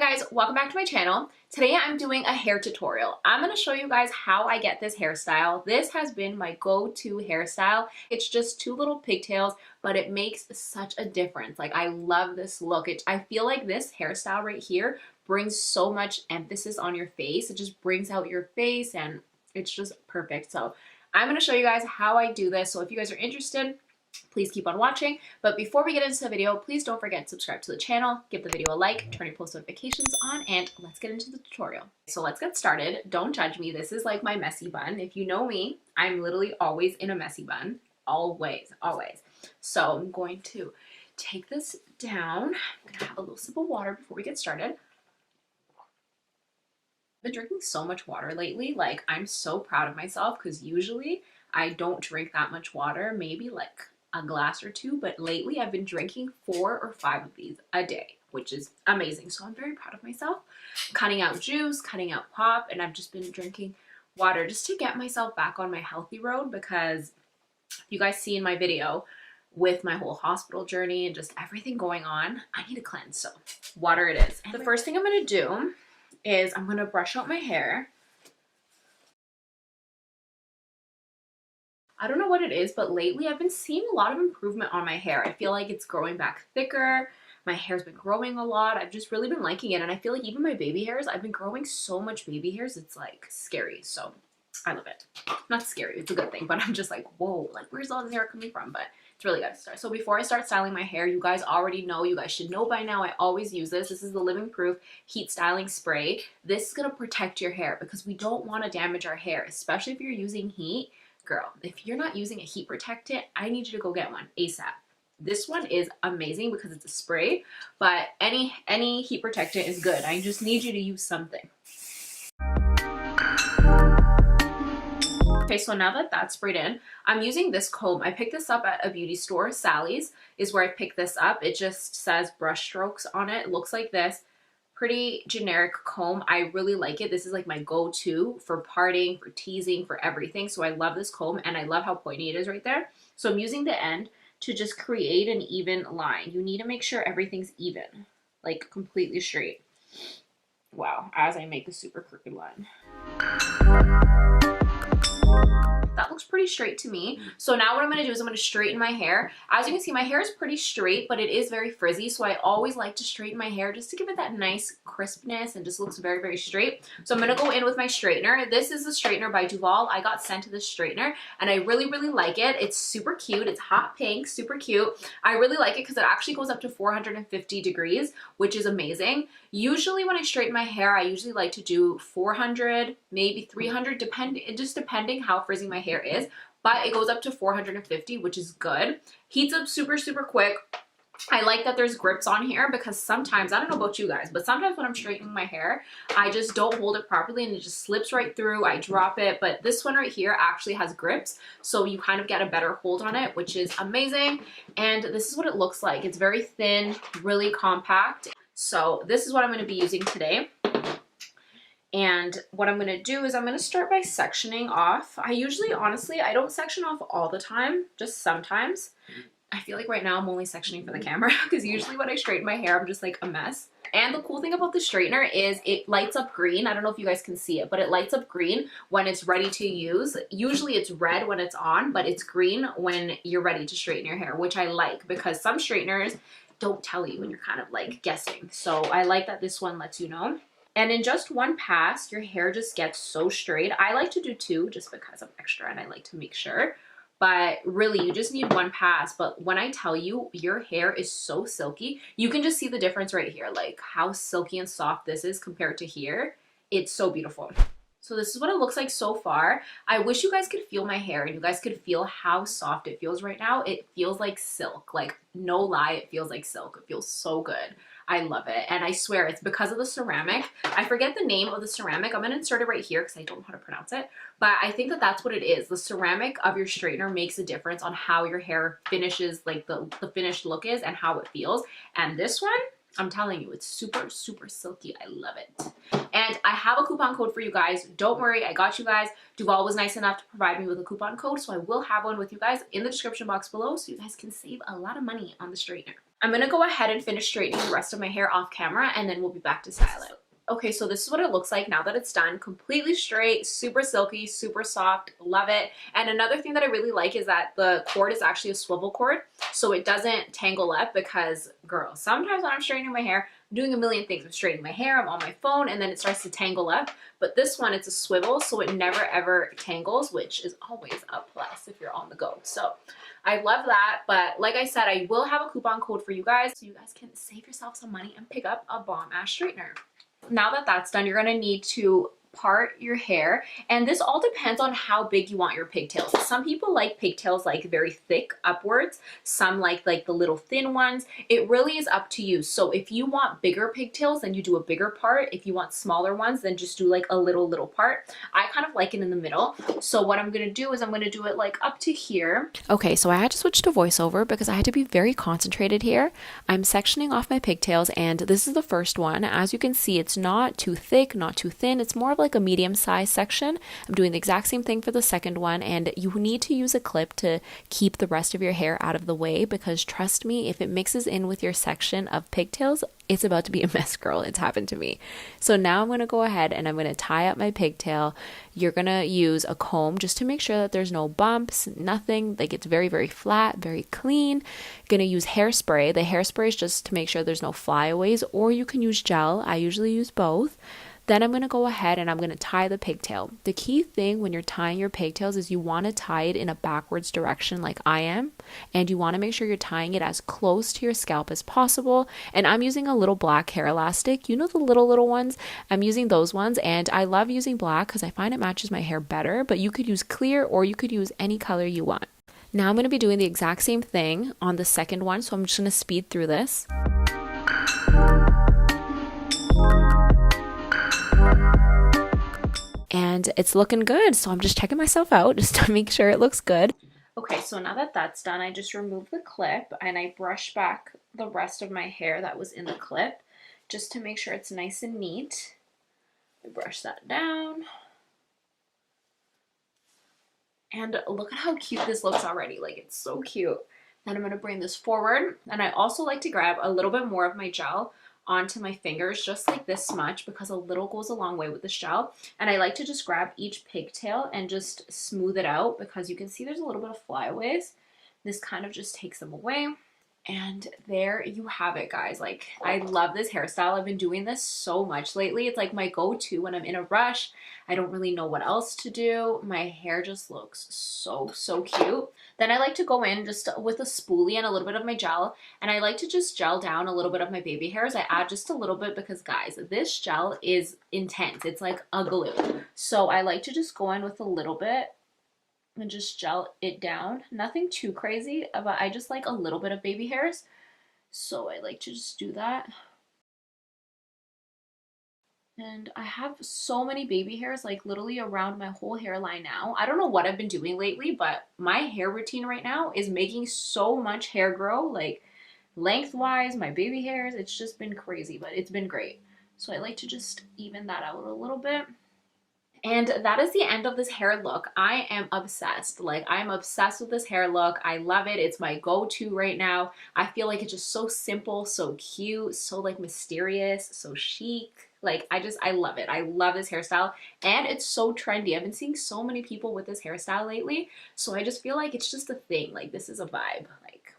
Hi guys, welcome back to my channel. Today I'm doing a hair tutorial. I'm going to show you guys how I get this hairstyle. This has been my go-to hairstyle. It's just two little pigtails, but it makes such a difference. Like, I love this look. I feel like this hairstyle right here brings so much emphasis on your face. It just brings out your face and it's just perfect. So I'm going to show you guys how I do this. So if you guys are interested, please keep on watching. But before we get into the video, please don't forget to subscribe to the channel, give the video a like, turn your post notifications on, and let's get into the tutorial. So let's get started. Don't judge me. This is like my messy bun. If you know me, I'm literally always in a messy bun. Always, always. So I'm going to take this down. I'm gonna have a little sip of water before we get started. I've been drinking so much water lately. Like, I'm so proud of myself because usually I don't drink that much water, maybe like a glass or two, but lately I've been drinking 4 or 5 of these a day, which is amazing. So I'm very proud of myself. Cutting out juice, cutting out pop, and I've just been drinking water just to get myself back on my healthy road, because you guys see in my video with my whole hospital journey and just everything going on, I need a cleanse. So water it is. And the first thing I'm going to do is I'm going to brush out my hair. I don't know what it is, but lately I've been seeing a lot of improvement on my hair. I feel like it's growing back thicker. My hair's been growing a lot. I've just really been liking it. And I feel like even my baby hairs, I've been growing so much baby hairs. It's like scary. So I love it. Not scary, it's a good thing, but I'm just like, whoa, like where's all this hair coming from? But it's really good to start. So before I start styling my hair, you guys already know, you guys should know by now, I always use this. This is the Living Proof Heat Styling Spray. This is going to protect your hair because we don't want to damage our hair, especially if you're using heat. Girl, if you're not using a heat protectant, I need you to go get one ASAP. This one is amazing because it's a spray, but any heat protectant is good. I just need you to use something. Okay, so now that that's sprayed in, I'm using this comb. I picked this up at a beauty store. Sally's is where I picked this up. It just says brush strokes on it. It looks like this. Pretty generic comb. I really like it. This is like my go-to for parting, for teasing, for everything. So I love this comb and I love how pointy it is right there. So I'm using the end to just create an even line. You need to make sure everything's even, like completely straight. Wow, as I make a super crooked line. That looks pretty straight to me. So now what I'm going to do is I'm going to straighten my hair. As you can see, my hair is pretty straight, but it is very frizzy. So I always like to straighten my hair just to give it that nice crispness and just looks very, very straight. So I'm going to go in with my straightener. This is the straightener by Duvolle. I got sent to this straightener and I really, really like it. It's super cute. It's hot pink, super cute. I really like it because it actually goes up to 450 degrees, which is amazing. Usually when I straighten my hair, I usually like to do 400, maybe 300, depending how frizzy my hair is, but it goes up to 450, which is good. Heats up super, super quick. I like that there's grips on here because sometimes, I don't know about you guys, but sometimes when I'm straightening my hair, I just don't hold it properly and it just slips right through. I drop it, but this one right here actually has grips, so you kind of get a better hold on it, which is amazing. And this is what it looks like. It's very thin, really compact. So this is what I'm going to be using today. And what I'm going to do is I'm going to start by sectioning off. I usually, honestly, I don't section off all the time, just sometimes. I feel like right now I'm only sectioning for the camera because usually when I straighten my hair, I'm just like a mess. And the cool thing about the straightener is it lights up green. I don't know if you guys can see it, but it lights up green when it's ready to use. Usually it's red when it's on, but it's green when you're ready to straighten your hair, which I like because some straighteners don't tell you and you're kind of like guessing. So I like that this one lets you know. And in just one pass, your hair just gets so straight. I like to do 2 just because I'm extra and I like to make sure. But really, you just need 1 pass. But when I tell you, your hair is so silky, you can just see the difference right here. Like how silky and soft this is compared to here. It's so beautiful. So this is what it looks like so far. I wish you guys could feel my hair and you guys could feel how soft it feels right now. It feels like silk. Like, no lie, it feels like silk. It feels so good. I love it. And I swear it's because of the ceramic. I forget the name of the ceramic. I'm going to insert it right here because I don't know how to pronounce it. But I think that that's what it is. The ceramic of your straightener makes a difference on how your hair finishes, like the finished look is and how it feels. And this one, I'm telling you, it's super, super silky. I love it. And I have a coupon code for you guys. Don't worry, I got you guys. Duvolle was nice enough to provide me with a coupon code, so I will have one with you guys in the description box below so you guys can save a lot of money on the straightener. I'm gonna go ahead and finish straightening the rest of my hair off camera, and then we'll be back to style it. Okay, so this is what it looks like now that it's done. Completely straight, super silky, super soft, love it. And another thing that I really like is that the cord is actually a swivel cord, so it doesn't tangle up because, girl, sometimes when I'm straightening my hair, I'm doing a million things. I'm straightening my hair, I'm on my phone, and then it starts to tangle up. But this one, it's a swivel, so it never ever tangles, which is always a plus if you're on the go. So I love that, but like I said, I will have a coupon code for you guys so you guys can save yourself some money and pick up a bomb ass straightener. Now that that's done, you're going to need to part your hair, and this all depends on how big you want your pigtails. Some people like pigtails like very thick upwards, some like the little thin ones. It really is up to you. So if you want bigger pigtails, then you do a bigger part. If you want smaller ones, then just do like a little part. I kind of like it in the middle. So what I'm going to do is I'm going to do it like up to here. Okay, so I had to switch to voiceover because I had to be very concentrated here. I'm sectioning off my pigtails, and this is the first one. As you can see, it's not too thick, not too thin. It's more of like a medium size section. I'm doing the exact same thing for the second one, and you need to use a clip to keep the rest of your hair out of the way, because trust me, if it mixes in with your section of pigtails, it's about to be a mess, girl. It's happened to me. So now I'm going to go ahead and I'm going to tie up my pigtail. You're going to use a comb just to make sure that there's no bumps, nothing. Like, it's very, very flat, very clean. Going to use hairspray. The hairspray is just to make sure there's no flyaways, or you can use gel. I usually use both. Then I'm going to go ahead and I'm going to tie the pigtail. The key thing when you're tying your pigtails is you want to tie it in a backwards direction like I am. And you want to make sure you're tying it as close to your scalp as possible. And I'm using a little black hair elastic. You know, the little ones? I'm using those ones. And I love using black because I find it matches my hair better. But you could use clear, or you could use any color you want. Now I'm going to be doing the exact same thing on the second one. So I'm just going to speed through this. And it's looking good, so I'm just checking myself out just to make sure it looks good. Okay, so now that that's done, I just remove the clip and I brush back the rest of my hair that was in the clip just to make sure it's nice and neat. I brush that down. And look at how cute this looks already. Like, it's so cute. Then I'm going to bring this forward, and I also like to grab a little bit more of my gel onto my fingers, just like this much, because a little goes a long way with this gel. And I like to just grab each pigtail and just smooth it out, because you can see there's a little bit of flyaways. This kind of just takes them away. And there you have it, guys. Like, I love this hairstyle. I've been doing this so much lately. It's like my go-to when I'm in a rush. I don't really know what else to do. My hair just looks so cute. Then I like to go in just with a spoolie and a little bit of my gel, and I like to just gel down a little bit of my baby hairs. I add just a little bit because, guys, this gel is intense. It's like a glue. So I like to just go in with a little bit and just gel it down. Nothing too crazy, but I just like a little bit of baby hairs. So I like to just do that. And I have so many baby hairs, like literally around my whole hairline now. I don't know what I've been doing lately, but my hair routine right now is making so much hair grow, like lengthwise, my baby hairs. It's just been crazy, but it's been great. So I like to just even that out a little bit. And that is the end of this hair look. I am obsessed. Like, I'm obsessed with this hair look. I love it. It's my go-to right now. I feel like it's just so simple, so cute, so like mysterious, so chic. Like, I love it. I love this hairstyle, and it's so trendy. I've been seeing so many people with this hairstyle lately, so I just feel like it's just a thing. Like, this is a vibe. Like,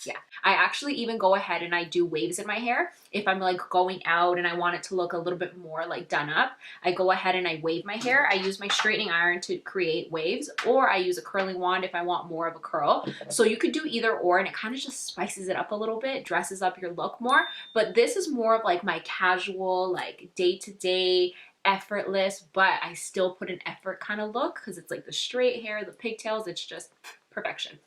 yeah. I actually even go ahead and I do waves in my hair. If I'm like going out and I want it to look a little bit more like done up, I go ahead and I wave my hair. I use my straightening iron to create waves, or I use a curling wand if I want more of a curl. So you could do either or, and it kind of just spices it up a little bit, dresses up your look more. But this is more of like my casual, like day-to-day, effortless, but I still put an effort kind of look, because it's like the straight hair, the pigtails, it's just perfection.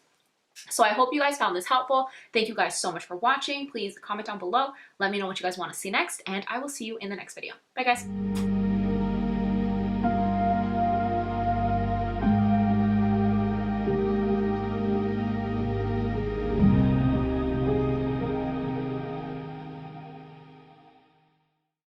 So I hope you guys found this helpful. Thank you guys so much for watching. Please comment down below. Let me know what you guys want to see next, and I will see you in the next video. Bye, guys.